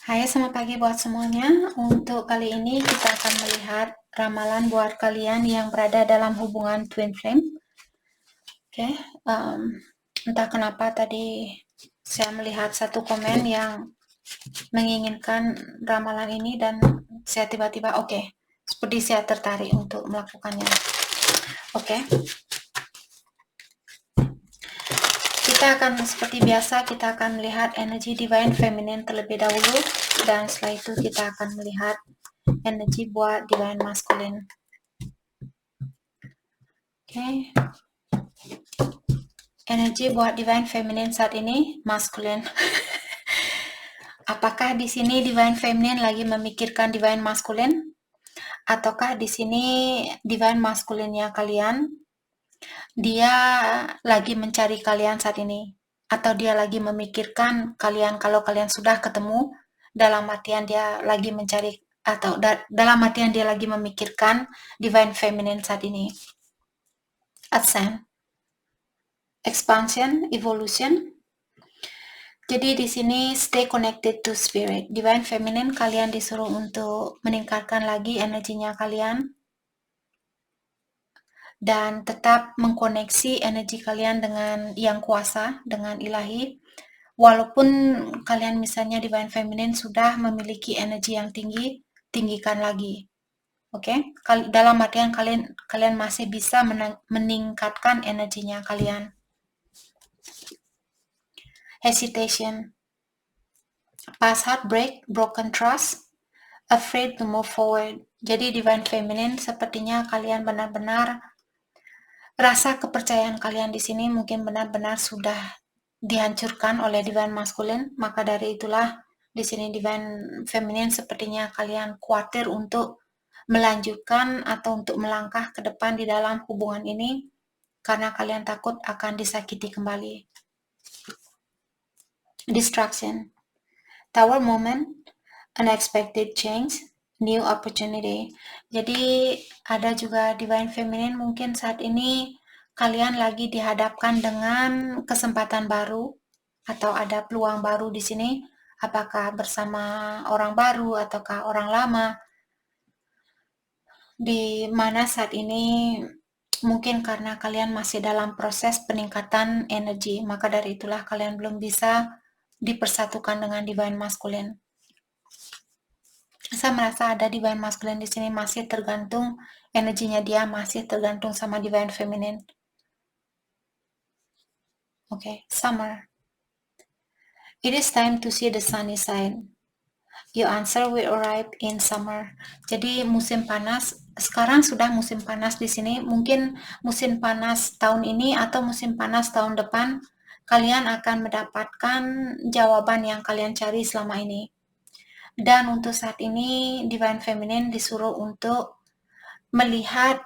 Hai, selamat pagi buat semuanya. Untuk kali ini kita akan melihat ramalan buat kalian yang berada dalam hubungan twin flame. Oke, entah kenapa tadi saya melihat satu komen yang menginginkan ramalan ini dan saya tiba-tiba seperti saya tertarik untuk melakukannya. Oke. Kita akan seperti biasa, kita akan melihat energi divine feminine terlebih dahulu, dan setelah itu kita akan melihat energi buat divine masculine. Oke. Energi buat divine feminine saat ini masculine. Apakah di sini divine feminine lagi memikirkan divine masculine? Ataukah di sini divine masculine-nya kalian dia lagi mencari kalian saat ini? Atau dia lagi memikirkan kalian kalau kalian sudah ketemu, dalam artian dia lagi mencari atau dalam artian dia lagi memikirkan divine feminine saat ini? Ascend, expansion, evolution. Jadi di sini stay connected to spirit. Divine feminine kalian disuruh untuk meningkatkan lagi energinya kalian dan tetap mengkoneksi energi kalian dengan yang kuasa, dengan ilahi. Walaupun kalian misalnya divine feminine sudah memiliki energi yang tinggi, tinggikan lagi. Oke? Dalam artian kalian masih bisa meningkatkan energinya kalian. Hesitation. Past heartbreak, broken trust, afraid to move forward. Jadi divine feminine sepertinya kalian benar-benar rasa kepercayaan kalian di sini mungkin benar-benar sudah dihancurkan oleh divine masculine. Maka dari itulah di sini divine feminine sepertinya kalian khawatir untuk melanjutkan atau untuk melangkah ke depan di dalam hubungan ini karena kalian takut akan disakiti kembali. Distraction. Tower moment, unexpected change, new opportunity. Jadi ada juga divine feminine mungkin saat ini kalian lagi dihadapkan dengan kesempatan baru atau ada peluang baru di sini, apakah bersama orang baru ataukah orang lama, di mana saat ini mungkin karena kalian masih dalam proses peningkatan energi, maka dari itulah kalian belum bisa dipersatukan dengan divine masculine. Saya merasa ada divine masculine di sini masih tergantung energinya, dia masih tergantung sama divine feminine. Oke, summer. It is time to see the sunny side. Your answer will arrive in summer. Jadi musim panas, sekarang sudah musim panas di sini. Mungkin musim panas tahun ini atau musim panas tahun depan, kalian akan mendapatkan jawaban yang kalian cari selama ini. Dan untuk saat ini, divine feminine disuruh untuk melihat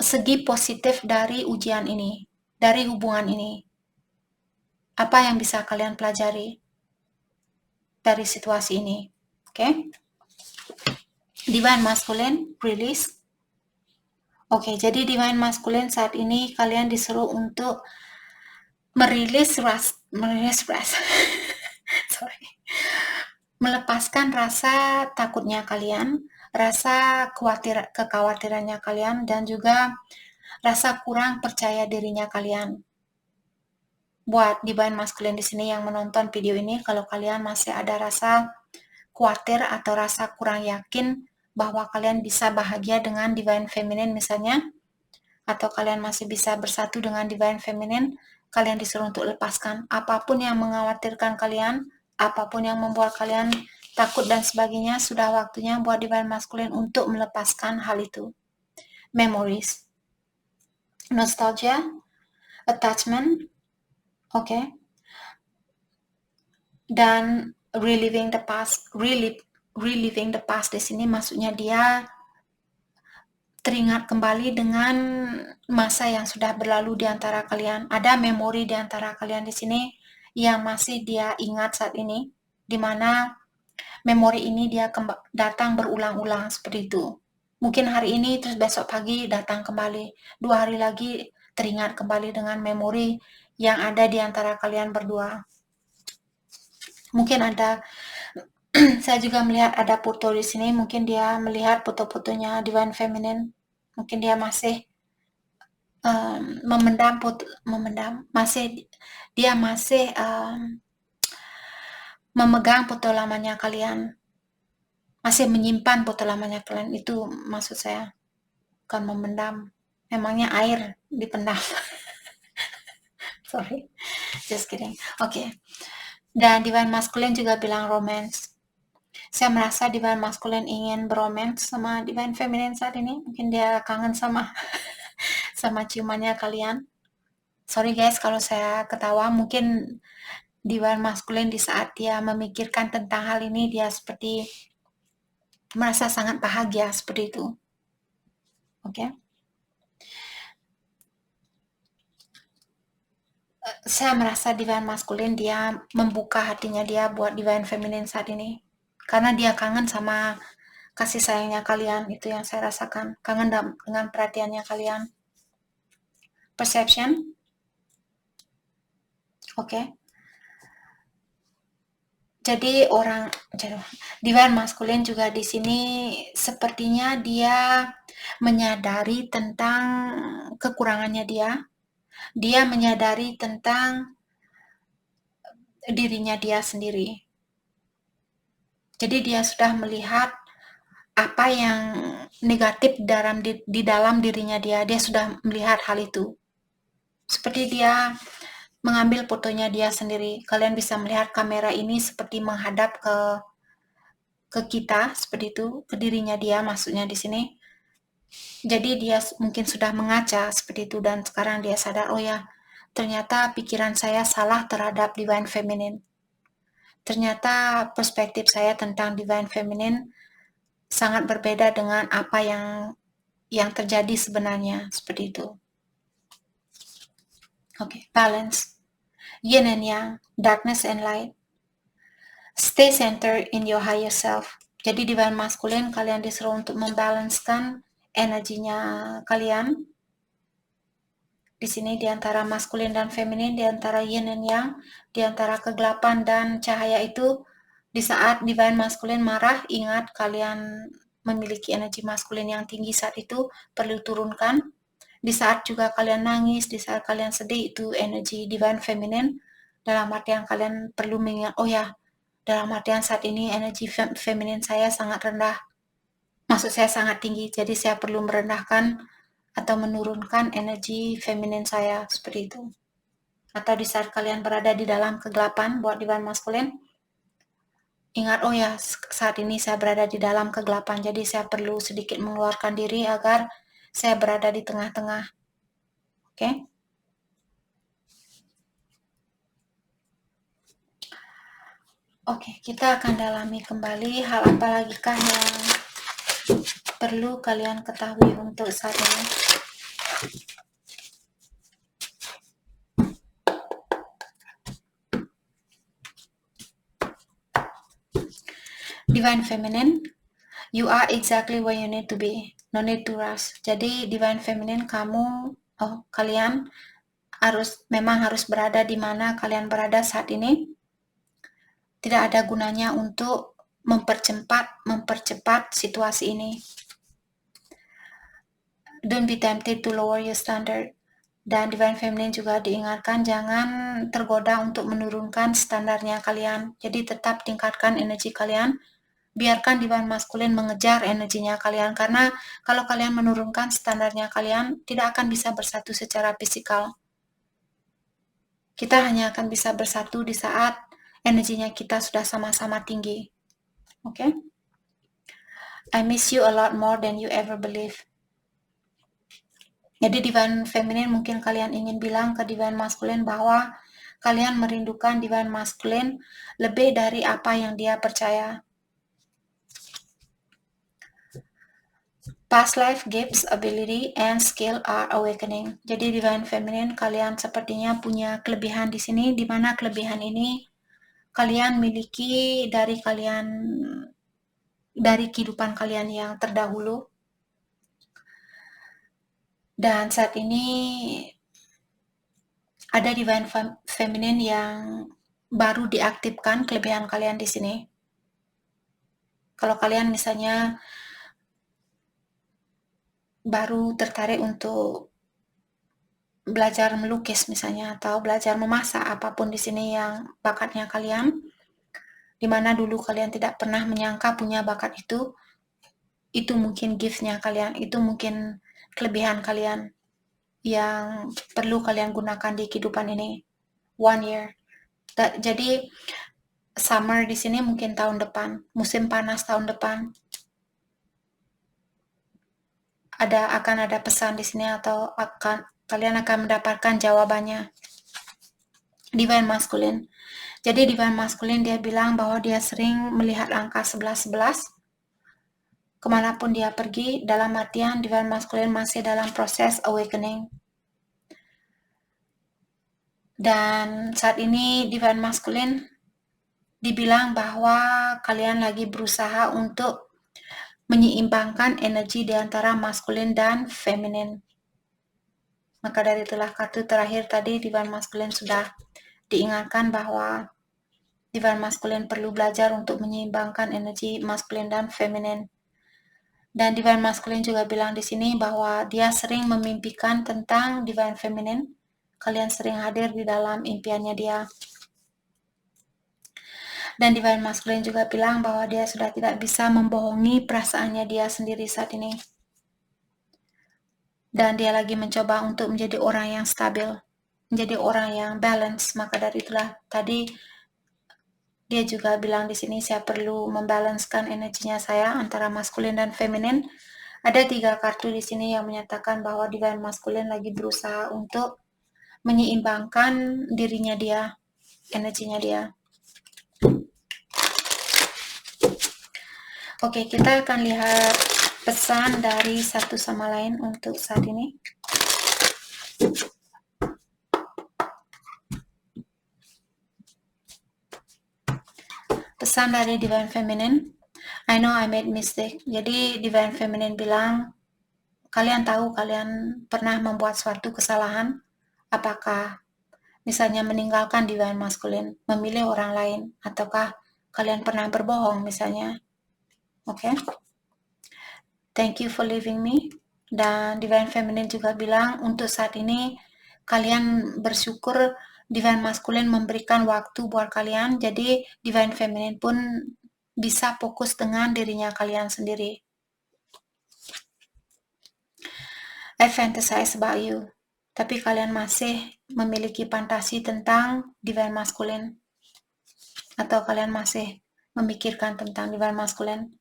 segi positif dari ujian ini, dari hubungan ini. Apa yang bisa kalian pelajari dari situasi ini? Oke? Divine masculine, release. Oke, jadi divine masculine saat ini kalian disuruh untuk merilis melepaskan rasa takutnya kalian, rasa kekhawatirannya kalian, dan juga rasa kurang percaya dirinya kalian. Buat divine masculine di sini yang menonton video ini, kalau kalian masih ada rasa khawatir atau rasa kurang yakin bahwa kalian bisa bahagia dengan divine feminine misalnya, atau kalian masih bisa bersatu dengan divine feminine, kalian disuruh untuk lepaskan apapun yang mengkhawatirkan kalian, apapun yang membuat kalian takut dan sebagainya. Sudah waktunya buat divine masculine untuk melepaskan hal itu. Memories, nostalgia, attachment, oke, dan reliving the past di sini maksudnya dia teringat kembali dengan masa yang sudah berlalu di antara kalian. Ada memori di antara kalian di sini yang masih dia ingat saat ini, di mana memori ini dia datang berulang-ulang seperti itu. Mungkin hari ini terus besok pagi datang kembali, 2 hari lagi teringat kembali dengan memori yang ada di antara kalian berdua. Mungkin ada Saya juga melihat ada foto di sini, mungkin dia melihat foto-fotonya Divine Feminine. Mungkin dia masih dia masih memegang foto lamanya kalian, masih menyimpan foto lamanya kalian. Itu maksud saya, bukan memendam. Memangnya air dipendam. Sorry, just kidding. Oke. Dan Divine Masculine juga bilang romance. Saya merasa Divine Masculine ingin beromance sama Divine Feminine saat ini. Mungkin dia kangen sama sama ciumannya kalian. Sorry guys kalau saya ketawa. Mungkin Divine Masculine di saat dia memikirkan tentang hal ini, dia seperti merasa sangat bahagia seperti itu. Oke. Saya merasa Divine Masculine dia membuka hatinya dia buat Divine Feminine saat ini. Karena dia kangen sama kasih sayangnya kalian, itu yang saya rasakan. Kangen dengan perhatiannya kalian. Perception. Oke. Jadi Divine Masculine juga di sini sepertinya dia menyadari tentang kekurangannya dia. Dia menyadari tentang dirinya dia sendiri. Jadi dia sudah melihat apa yang negatif di dalam dirinya dia. Dia sudah melihat hal itu. Seperti dia mengambil fotonya dia sendiri. Kalian bisa melihat kamera ini seperti menghadap ke kita seperti itu, ke dirinya dia maksudnya di sini. Jadi dia mungkin sudah mengaca seperti itu dan sekarang dia sadar, oh ya, ternyata pikiran saya salah terhadap Divine Feminine. Ternyata perspektif saya tentang Divine Feminine sangat berbeda dengan apa yang terjadi sebenarnya seperti itu. Oke, balance. Yin and yang, darkness and light. Stay centered in your higher self. Jadi Divine Masculine kalian disuruh untuk membalancekan energinya kalian. Di sini di antara maskulin dan feminin, di antara yin dan yang, di antara kegelapan dan cahaya itu, di saat Divine Masculine marah, ingat kalian memiliki energi maskulin yang tinggi saat itu, perlu turunkan. Di saat juga kalian nangis, di saat kalian sedih, itu energi Divine Feminine. Dalam artian kalian perlu mengingat, oh ya, dalam artian saat ini energi feminin saya sangat rendah. Maksud saya sangat tinggi, jadi saya perlu merendahkan atau menurunkan energi feminin saya seperti itu. Atau di saat kalian berada di dalam kegelapan buat Divine Masculine, ingat, oh ya, saat ini saya berada di dalam kegelapan, jadi saya perlu sedikit mengeluarkan diri agar saya berada di tengah-tengah. Oke? Oke, kita akan dalami kembali hal apa lagi kah yang perlu kalian ketahui untuk saat ini. Divine Feminine, you are exactly where you need to be. No need to rush. Jadi Divine Feminine, kalian memang harus berada di mana kalian berada saat ini. Tidak ada gunanya untuk mempercepat situasi ini. Don't be tempted to lower your standard. Dan Divine Feminine juga diingatkan jangan tergoda untuk menurunkan standarnya kalian. Jadi tetap tingkatkan energi kalian. Biarkan Divine Masculine mengejar energinya kalian. Karena kalau kalian menurunkan standarnya kalian, tidak akan bisa bersatu secara fisikal. Kita hanya akan bisa bersatu di saat energinya kita sudah sama-sama tinggi. Oke? I miss you a lot more than you ever believe. Jadi Divine Feminine mungkin kalian ingin bilang ke Divine Masculine bahwa kalian merindukan Divine Masculine lebih dari apa yang dia percaya. Past life gifts, ability, and skill are awakening. Jadi Divine Feminine kalian sepertinya punya kelebihan di sini, di mana kelebihan ini kalian miliki dari kehidupan kalian yang terdahulu. Dan saat ini ada Divine Feminine yang baru diaktifkan kelebihan kalian di sini. Kalau kalian misalnya baru tertarik untuk belajar melukis misalnya atau belajar memasak, apapun di sini yang bakatnya kalian, di mana dulu kalian tidak pernah menyangka punya bakat itu mungkin gift-nya kalian, itu mungkin kelebihan kalian yang perlu kalian gunakan di kehidupan ini. 1 year. Jadi summer di sini mungkin tahun depan, musim panas tahun depan. Akan ada pesan di sini atau kalian akan mendapatkan jawabannya. Divine Masculine. Jadi Divine Masculine dia bilang bahwa dia sering melihat angka 1111 kemanapun dia pergi, dalam artian Divine Masculine masih dalam proses awakening. Dan saat ini Divine Masculine dibilang bahwa kalian lagi berusaha untuk menyeimbangkan energi di antara maskulin dan feminin. Maka dari itulah kartu terakhir tadi Divine Masculine sudah diingatkan bahwa Divine Masculine perlu belajar untuk menyeimbangkan energi maskulin dan feminin. Dan Divine Masculine juga bilang di sini bahwa dia sering memimpikan tentang Divine Feminine. Kalian sering hadir di dalam impiannya dia. Dan Divine Masculine juga bilang bahwa dia sudah tidak bisa membohongi perasaannya dia sendiri saat ini. Dan dia lagi mencoba untuk menjadi orang yang stabil, menjadi orang yang balance. Maka dari itulah tadi dia juga bilang di sini saya perlu membalancekan energinya saya antara maskulin dan feminin. Ada 3 kartu di sini yang menyatakan bahwa Divine Masculine lagi berusaha untuk menyeimbangkan dirinya dia, energinya dia. Oke, kita akan lihat pesan dari satu sama lain untuk saat ini. Pesan dari Divine Feminine. I know I made mistake. Jadi Divine Feminine bilang, kalian tahu kalian pernah membuat suatu kesalahan? Apakah misalnya meninggalkan Divine Masculine, memilih orang lain, ataukah kalian pernah berbohong misalnya? Oke. Thank you for leaving me. Dan Divine Feminine juga bilang untuk saat ini kalian bersyukur Divine Masculine memberikan waktu buat kalian, jadi Divine Feminine pun bisa fokus dengan dirinya kalian sendiri. I fantasize about you. Tapi kalian masih memiliki fantasi tentang Divine Masculine. Atau kalian masih memikirkan tentang Divine Masculine.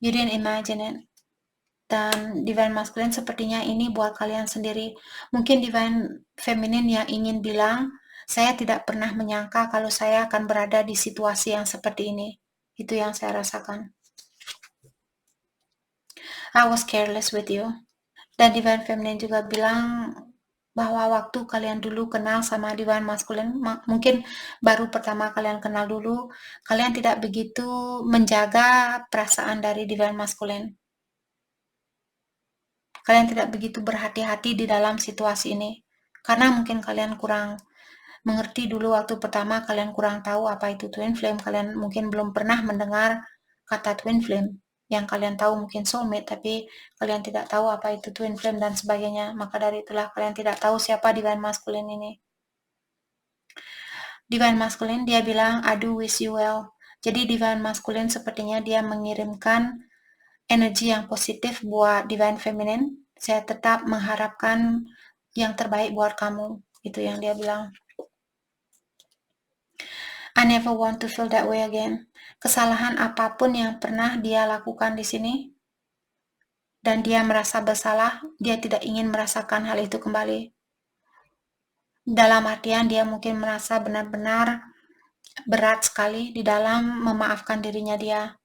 You didn't imagine it. Dan Divine Masculine sepertinya ini buat kalian sendiri. Mungkin Divine Feminine yang ingin bilang, saya tidak pernah menyangka kalau saya akan berada di situasi yang seperti ini. Itu yang saya rasakan. I was careless with you. Dan Divine Feminine juga bilang bahwa waktu kalian dulu kenal sama Divine Masculine, mungkin baru pertama kalian kenal dulu, kalian tidak begitu menjaga perasaan dari Divine Masculine. Kalian tidak begitu berhati-hati di dalam situasi ini. Karena mungkin kalian kurang mengerti dulu waktu pertama, kalian kurang tahu apa itu twin flame, kalian mungkin belum pernah mendengar kata twin flame. Yang kalian tahu mungkin soulmate, tapi kalian tidak tahu apa itu twin flame dan sebagainya. Maka dari itulah kalian tidak tahu siapa Divine Masculine ini. Divine Masculine dia bilang, I do wish you well. Jadi Divine Masculine sepertinya dia mengirimkan energi yang positif buat Divine Feminine. Saya tetap mengharapkan yang terbaik buat kamu. Itu yang dia bilang. I never want to feel that way again. Kesalahan apapun yang pernah dia lakukan di sini, dan dia merasa bersalah, dia tidak ingin merasakan hal itu kembali. Dalam artian dia mungkin merasa benar-benar berat sekali di dalam memaafkan dirinya dia.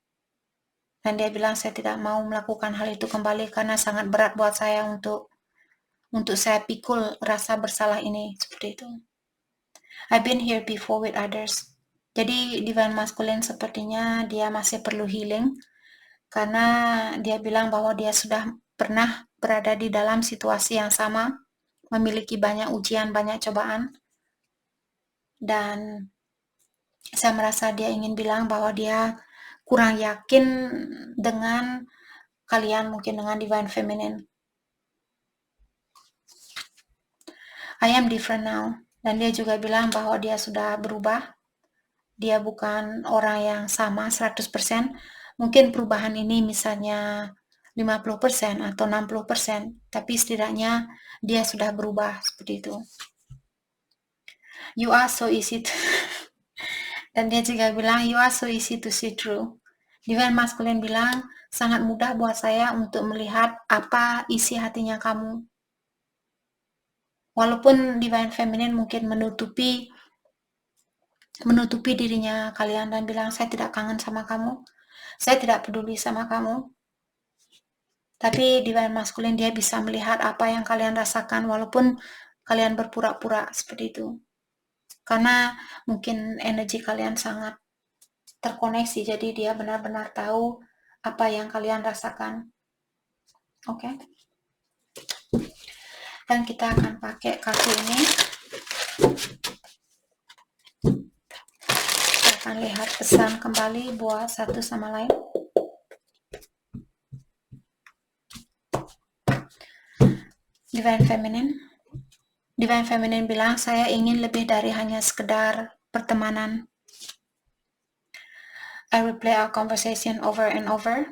Dan dia bilang, saya tidak mau melakukan hal itu kembali karena sangat berat buat saya untuk saya pikul rasa bersalah ini. Seperti itu. I've been here before with others. Jadi Divine Masculine sepertinya dia masih perlu healing. Karena dia bilang bahwa dia sudah pernah berada di dalam situasi yang sama. Memiliki banyak ujian, banyak cobaan. Dan saya merasa dia ingin bilang bahwa dia kurang yakin dengan kalian, mungkin dengan Divine Feminine. I am different now. Dan dia juga bilang bahwa dia sudah berubah. Dia bukan orang yang sama 100%. Mungkin perubahan ini misalnya 50% atau 60%, tapi setidaknya dia sudah berubah seperti itu. You are so easy to dan dia juga bilang you are so easy to see through. Divine Masculine bilang sangat mudah buat saya untuk melihat apa isi hatinya kamu. Walaupun Divine Feminine mungkin menutupi dirinya kalian dan bilang saya tidak kangen sama kamu, saya tidak peduli sama kamu. Tapi Divine Masculine dia bisa melihat apa yang kalian rasakan walaupun kalian berpura-pura seperti itu. Karena mungkin energi kalian sangat terkoneksi, jadi dia benar-benar tahu apa yang kalian rasakan. Oke. Dan kita akan pakai kartu ini. Kita akan lihat pesan kembali buat satu sama lain. Divine Feminine. Divine Feminine bilang, saya ingin lebih dari hanya sekedar pertemanan. I replay our conversation over and over.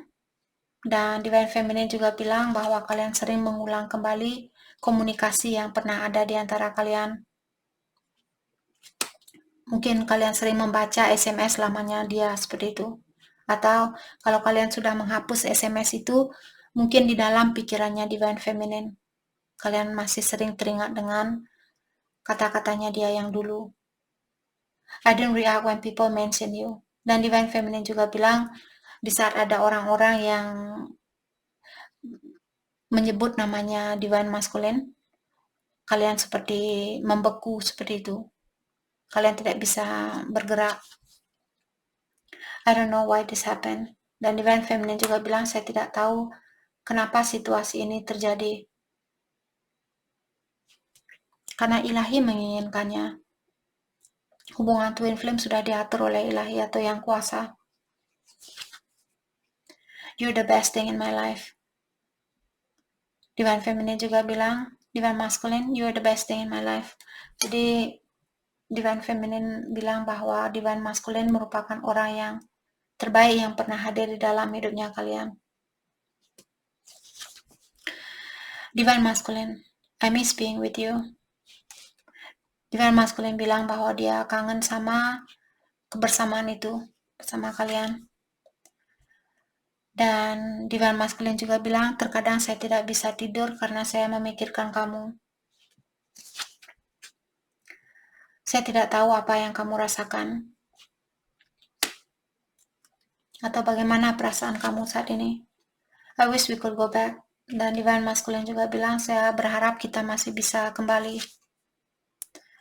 Dan Divine Feminine juga bilang bahwa kalian sering mengulang kembali komunikasi yang pernah ada di antara kalian. Mungkin kalian sering membaca SMS lamanya dia seperti itu. Atau kalau kalian sudah menghapus SMS itu, mungkin di dalam pikirannya Divine Feminine, kalian masih sering teringat dengan kata-katanya dia yang dulu. I don't react when people mention you. Dan Divine Feminine juga bilang, di saat ada orang-orang yang menyebut namanya Divine Masculine, kalian seperti membeku seperti itu. Kalian tidak bisa bergerak. I don't know why this happened. Dan Divine Feminine juga bilang, saya tidak tahu kenapa situasi ini terjadi. Karena ilahi menginginkannya. Hubungan twin flame sudah diatur oleh ilahi atau yang kuasa. You're the best thing in my life. Divine Feminine juga bilang, Divine Masculine, you're the best thing in my life. Jadi Divine Feminine bilang bahwa Divine Masculine merupakan orang yang terbaik yang pernah hadir di dalam hidupnya kalian. Divine Masculine, I miss being with you. Divine Masculine bilang bahwa dia kangen sama kebersamaan itu bersama kalian. Dan Divine Masculine juga bilang, terkadang saya tidak bisa tidur karena saya memikirkan kamu. Saya tidak tahu apa yang kamu rasakan. Atau bagaimana perasaan kamu saat ini. I wish we could go back. Dan Divine Masculine juga bilang, saya berharap kita masih bisa kembali.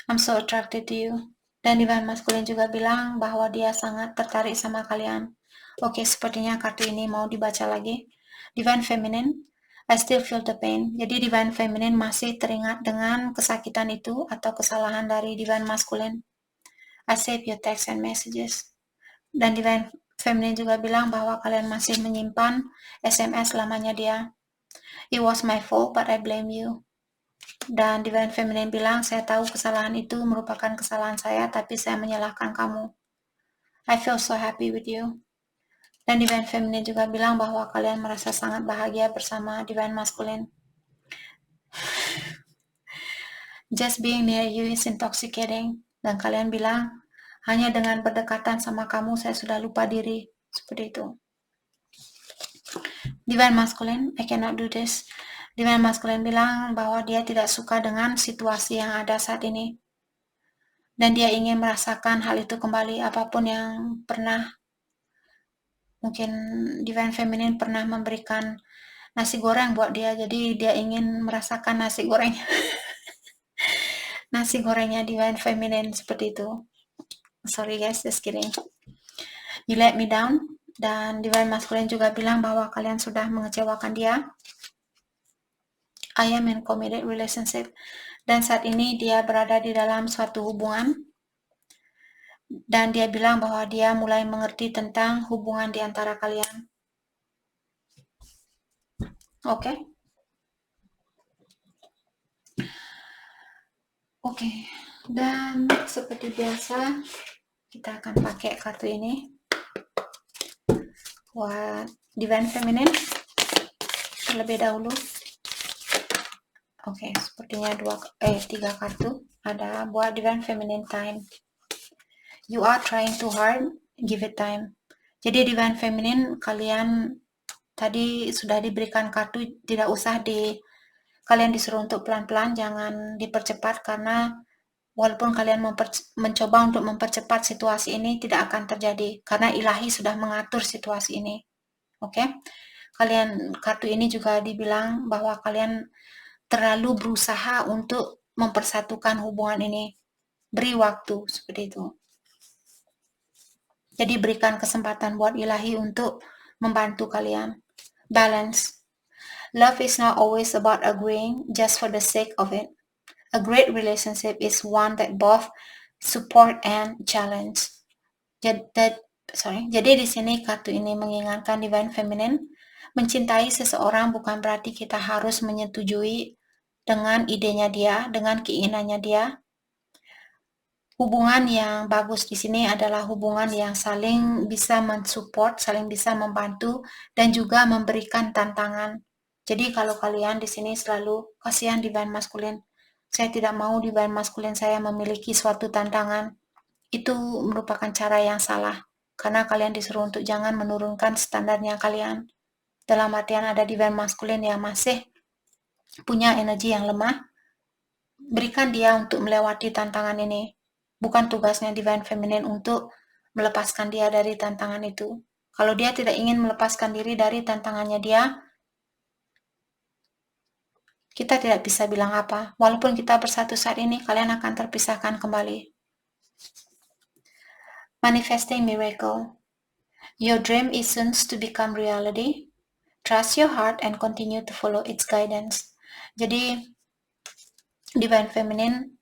I'm so attracted to you. Dan Divine Masculine juga bilang bahwa dia sangat tertarik sama kalian. Oke, sepertinya kartu ini mau dibaca lagi. Divine Feminine, I still feel the pain. Jadi Divine Feminine masih teringat dengan kesakitan itu atau kesalahan dari Divine Masculine. I save your text and messages. Dan Divine Feminine juga bilang bahwa kalian masih menyimpan SMS lamanya dia. It was my fault, but I blame you. Dan Divine Feminine bilang, saya tahu kesalahan itu merupakan kesalahan saya, tapi saya menyalahkan kamu. I feel so happy with you. Dan Divine Feminine juga bilang bahwa kalian merasa sangat bahagia bersama Divine Masculine. Just being near you is intoxicating. Dan kalian bilang, hanya dengan berdekatan sama kamu, saya sudah lupa diri. Seperti itu. Divine Masculine, I cannot do this. Divine Masculine bilang bahwa dia tidak suka dengan situasi yang ada saat ini. Dan dia ingin merasakan hal itu kembali, apapun yang pernah. Mungkin Divine Feminine pernah memberikan nasi goreng buat dia, jadi dia ingin merasakan nasi gorengnya. Nasi gorengnya Divine Feminine seperti itu. Sorry guys, just kidding. You let me down. Dan Divine Masculine juga bilang bahwa kalian sudah mengecewakan dia. I am in committed relationship. Dan saat ini dia berada di dalam suatu hubungan. Dan dia bilang bahwa dia mulai mengerti tentang hubungan di antara kalian. Oke. Oke. Dan seperti biasa, kita akan pakai kartu ini buat Divine Feminine terlebih dahulu. Oke, sepertinya 3 kartu ada buat Divine Feminine Time. You are trying too hard, give it time. Jadi Divine Feminine, kalian tadi sudah diberikan kartu, tidak usah kalian disuruh untuk pelan-pelan, jangan dipercepat, karena walaupun kalian mencoba untuk mempercepat situasi ini, tidak akan terjadi karena ilahi sudah mengatur situasi ini. Oke? Kalian, kartu ini juga dibilang bahwa kalian terlalu berusaha untuk mempersatukan hubungan ini. Beri waktu, seperti itu. Jadi berikan kesempatan buat ilahi untuk membantu kalian. Balance. Love is not always about agreeing just for the sake of it. A great relationship is one that both support and challenge. Jadi di sini kartu ini mengingatkan Divine Feminine, mencintai seseorang bukan berarti kita harus menyetujui dengan idenya dia, dengan keinginannya dia. Hubungan yang bagus di sini adalah hubungan yang saling bisa mensupport, saling bisa membantu, dan juga memberikan tantangan. Jadi kalau kalian di sini selalu, kasihan Divine Masculine, saya tidak mau Divine Masculine saya memiliki suatu tantangan. Itu merupakan cara yang salah, karena kalian disuruh untuk jangan menurunkan standarnya kalian. Dalam artian ada Divine Masculine yang masih punya energi yang lemah, berikan dia untuk melewati tantangan ini. Bukan tugasnya Divine Feminine untuk melepaskan dia dari tantangan itu. Kalau dia tidak ingin melepaskan diri dari tantangannya dia, kita tidak bisa bilang apa. Walaupun kita bersatu saat ini, kalian akan terpisahkan kembali. Manifesting miracle. Your dream is soon to become reality. Trust your heart and continue to follow its guidance. Jadi, Divine Feminine,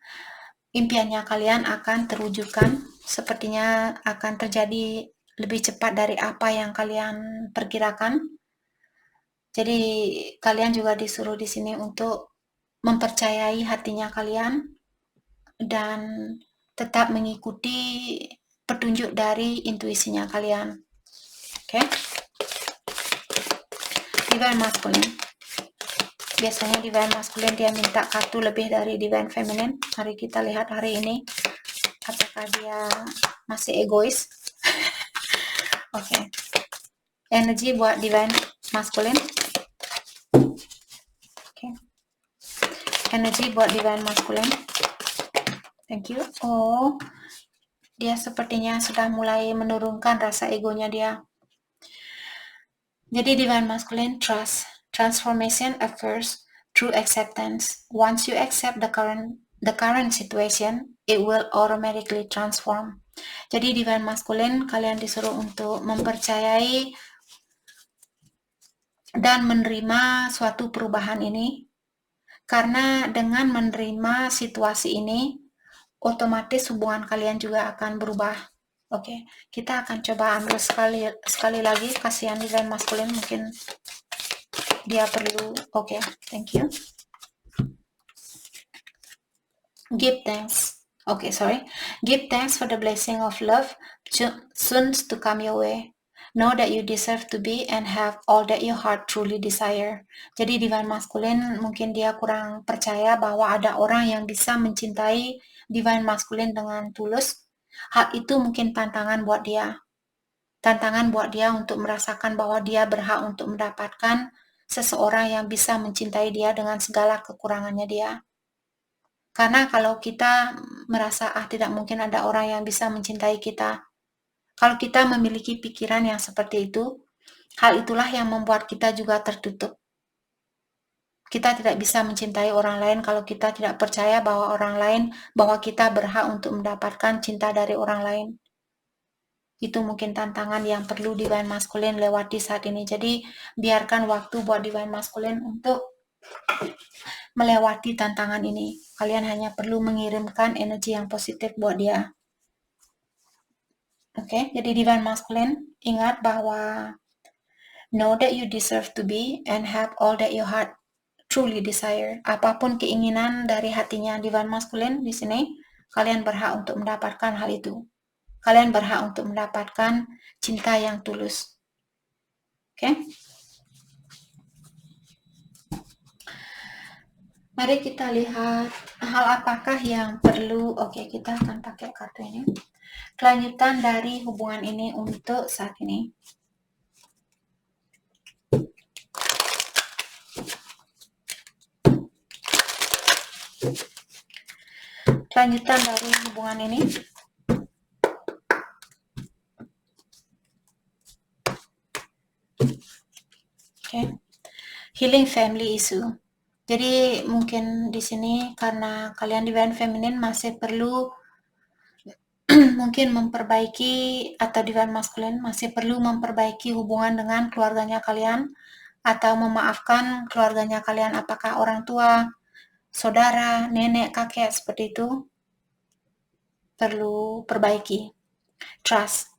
impiannya kalian akan terwujudkan, sepertinya akan terjadi lebih cepat dari apa yang kalian perkirakan. Jadi kalian juga disuruh di sini untuk mempercayai hatinya kalian dan tetap mengikuti petunjuk dari intuisinya kalian. Oke? Divine Masculine. Biasanya Divine Masculine dia minta kartu lebih dari Divine Feminine. Mari kita lihat hari ini apakah dia masih egois. Oke. Energi buat Divine Masculine. Oke. Energi buat Divine Masculine. Thank you. Oh, dia sepertinya sudah mulai menurunkan rasa egonya dia. Jadi Divine Masculine, trust. Transformation occurs through acceptance. Once you accept the current situation, it will automatically transform. Jadi Divine Masculine, kalian disuruh untuk mempercayai dan menerima suatu perubahan ini. Karena dengan menerima situasi ini, otomatis hubungan kalian juga akan berubah. Oke, kita akan coba ambil sekali lagi. Kasihan Divine Masculine, mungkin dia perlu. Oke, thank you. Give thanks. Give thanks for the blessing of love soon to come your way. Know that you deserve to be and have all that your heart truly desire. Jadi Divine Masculine mungkin dia kurang percaya bahwa ada orang yang bisa mencintai Divine Masculine dengan tulus. Hal itu mungkin tantangan buat dia. Tantangan buat dia untuk merasakan bahwa dia berhak untuk mendapatkan seseorang yang bisa mencintai dia dengan segala kekurangannya dia. Karena kalau kita merasa tidak mungkin ada orang yang bisa mencintai kita, kalau kita memiliki pikiran yang seperti itu, hal itulah yang membuat kita juga tertutup. Kita tidak bisa mencintai orang lain kalau kita tidak percaya bahwa kita berhak untuk mendapatkan cinta dari orang lain. Itu mungkin tantangan yang perlu Divine Masculine lewati saat ini. Jadi biarkan waktu buat Divine Masculine untuk melewati tantangan ini. Kalian hanya perlu mengirimkan energi yang positif buat dia. Oke, jadi divine masculine, ingat bahwa know that you deserve to be and have all that your heart truly desire. Apapun keinginan dari hatinya divine masculine di sini, kalian berhak untuk mendapatkan hal itu. Kalian berhak untuk mendapatkan cinta yang tulus. Oke? Mari kita lihat hal apakah yang perlu. Oke, kita akan pakai kartu ini. Kelanjutan dari hubungan ini untuk saat ini. Kelanjutan dari hubungan ini. Oke. Healing family issue. Jadi mungkin di sini karena kalian divine feminine masih perlu mungkin memperbaiki, atau divine masculine masih perlu memperbaiki hubungan dengan keluarganya kalian atau memaafkan keluarganya kalian, apakah orang tua, saudara, nenek, kakek, seperti itu perlu perbaiki. Trust.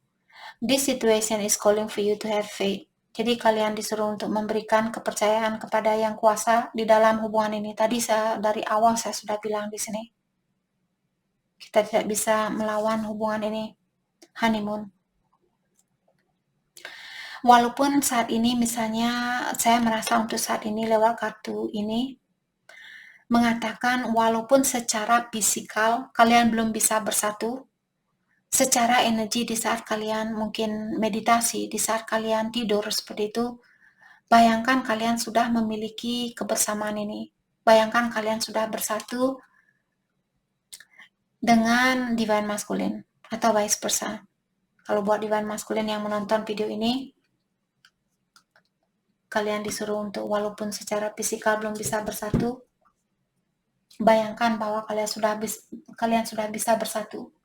This situation is calling for you to have faith. Jadi kalian disuruh untuk memberikan kepercayaan kepada yang kuasa di dalam hubungan ini. Tadi dari awal saya sudah bilang di sini. Kita tidak bisa melawan hubungan ini. Honeymoon. Walaupun saat ini misalnya saya merasa untuk saat ini lewat kartu ini mengatakan walaupun secara fisikal kalian belum bisa bersatu, secara energi di saat kalian mungkin meditasi, di saat kalian tidur seperti itu, bayangkan kalian sudah memiliki kebersamaan ini. Bayangkan kalian sudah bersatu dengan divine masculine atau vice versa. Kalau buat divine masculine yang menonton video ini, kalian disuruh untuk walaupun secara fisikal belum bisa bersatu, bayangkan bahwa kalian sudah bisa bersatu.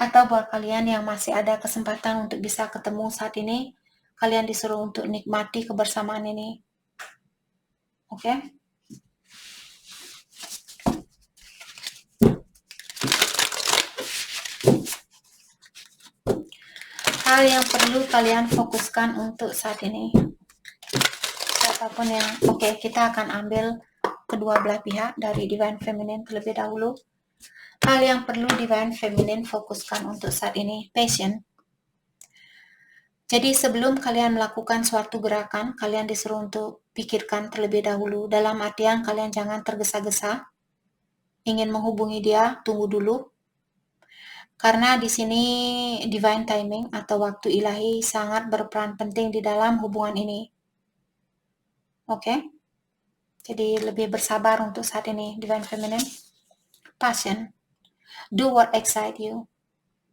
Atau buat kalian yang masih ada kesempatan untuk bisa ketemu saat ini, kalian disuruh untuk nikmati kebersamaan ini. Oke? Hal yang perlu kalian fokuskan untuk saat ini. Siapapun yang, oke, kita akan ambil kedua belah pihak dari divine feminine terlebih dahulu. Hal yang perlu divine feminine fokuskan untuk saat ini, passion. Jadi sebelum kalian melakukan suatu gerakan, kalian disuruh untuk pikirkan terlebih dahulu. Dalam artian kalian jangan tergesa-gesa. Ingin menghubungi dia, tunggu dulu. Karena di sini divine timing atau waktu ilahi sangat berperan penting di dalam hubungan ini. Oke? Jadi lebih bersabar untuk saat ini, divine feminine. Passion. Do what excite you.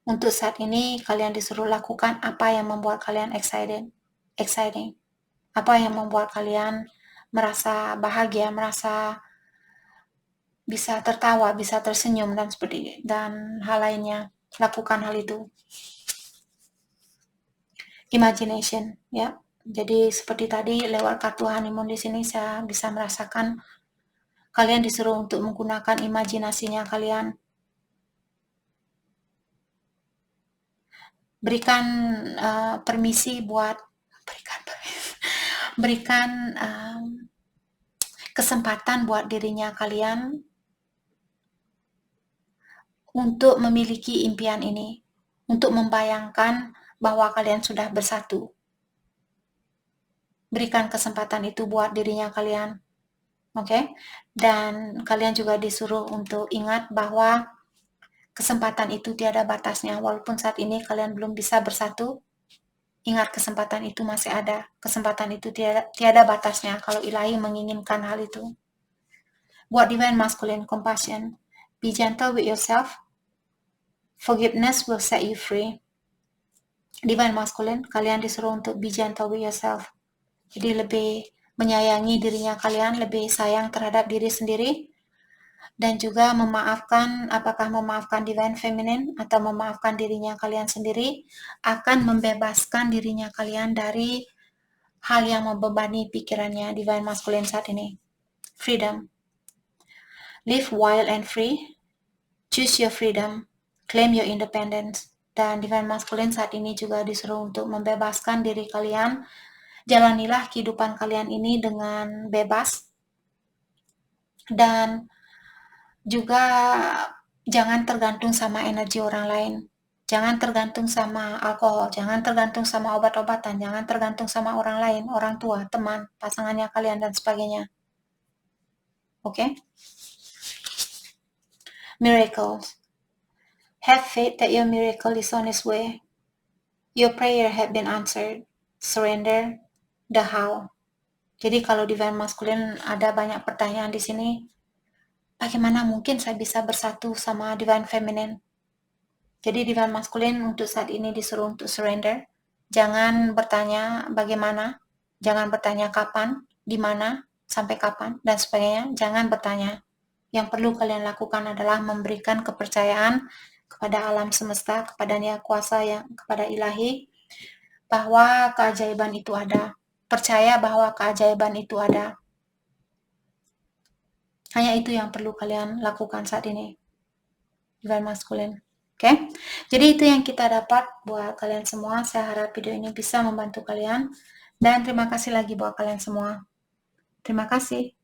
Untuk saat ini kalian disuruh lakukan apa yang membuat kalian exciting. Apa yang membuat kalian merasa bahagia, merasa bisa tertawa, bisa tersenyum dan hal lainnya. Lakukan hal itu. Imagination, ya. Jadi seperti tadi lewat kartu honeymoon di sini saya bisa merasakan kalian disuruh untuk menggunakan imajinasinya kalian. Berikan permisi buat berikan kesempatan buat dirinya kalian untuk memiliki impian ini, untuk membayangkan bahwa kalian sudah bersatu. Berikan kesempatan itu buat dirinya kalian, oke? Dan kalian juga disuruh untuk ingat bahwa kesempatan itu tiada batasnya. Walaupun saat ini kalian belum bisa bersatu, ingat kesempatan itu masih ada. Kesempatan itu tiada batasnya kalau ilahi menginginkan hal itu. Buat divine masculine, compassion. Be gentle with yourself. Forgiveness will set you free. Divine masculine, kalian disuruh untuk be gentle with yourself. Jadi lebih menyayangi dirinya kalian, lebih sayang terhadap diri sendiri, dan juga memaafkan, apakah memaafkan divine feminine atau memaafkan dirinya kalian sendiri, akan membebaskan dirinya kalian dari hal yang membebani pikirannya divine masculine saat ini. Freedom. Live wild and free. Choose your freedom. claim your independence. Dan divine masculine saat ini juga disuruh untuk membebaskan diri kalian. Jalanilah kehidupan kalian ini dengan bebas. Dan juga jangan tergantung sama energi orang lain. Jangan tergantung sama alkohol, jangan tergantung sama obat-obatan, jangan tergantung sama orang lain, orang tua, teman, pasangannya kalian, dan sebagainya. Okay? Miracles. Have faith that your miracle is on its way. Your prayer have been answered. Surrender the how. Jadi kalau divine masculine ada banyak pertanyaan di sini. Bagaimana mungkin saya bisa bersatu sama divine feminine? Jadi divine masculine untuk saat ini disuruh untuk surrender. Jangan bertanya bagaimana, jangan bertanya kapan, di mana, sampai kapan, dan sebagainya. Jangan bertanya. Yang perlu kalian lakukan adalah memberikan kepercayaan kepada alam semesta, kepada Yang Kuasa, kepada Ilahi, bahwa keajaiban itu ada. Percaya bahwa keajaiban itu ada. Hanya itu yang perlu kalian lakukan saat ini. Divine masculine. Oke, jadi itu yang kita dapat buat kalian semua. Saya harap video ini bisa membantu kalian. Dan terima kasih lagi buat kalian semua. Terima kasih.